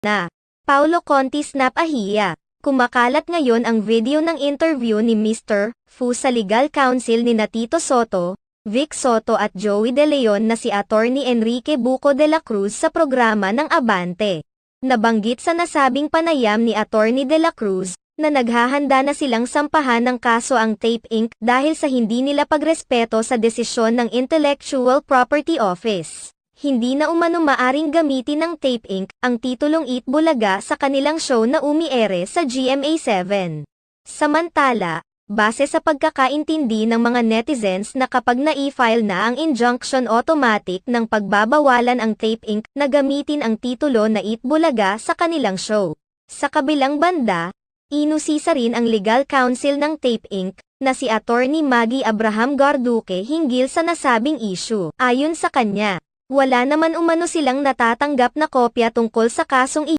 na. Paulo Conti snap ahiya. Kumakalat ngayon ang video ng interview ni Mr. Fu sa legal counsel ni Tito Sotto, Vic Sotto at Joey De Leon na si Attorney Enrique Buko de la Cruz sa programa ng Abante. Nabanggit sa nasabing panayam ni Attorney De la Cruz, na naghahanda na silang sampahan ng kaso ang Tape Inc. dahil sa hindi nila pagrespeto sa desisyon ng Intellectual Property Office. Hindi na umano maaring gamitin ng Tape Inc. ang titulong Eat Bulaga sa kanilang show na umiere sa GMA7. Samantala, base sa pagkakaintindi ng mga netizens na kapag na-i-file na ang injunction automatic ng pagbabawalan ang Tape Inc. na gamitin ang titulo na Eat Bulaga sa kanilang show. Sa kabilang banda, inusisa rin ang legal counsel ng Tape Inc. na si Attorney Maggie Abraham Garduque hinggil sa nasabing issue. Ayon sa kanya, wala naman umano silang natatanggap na kopya tungkol sa kasong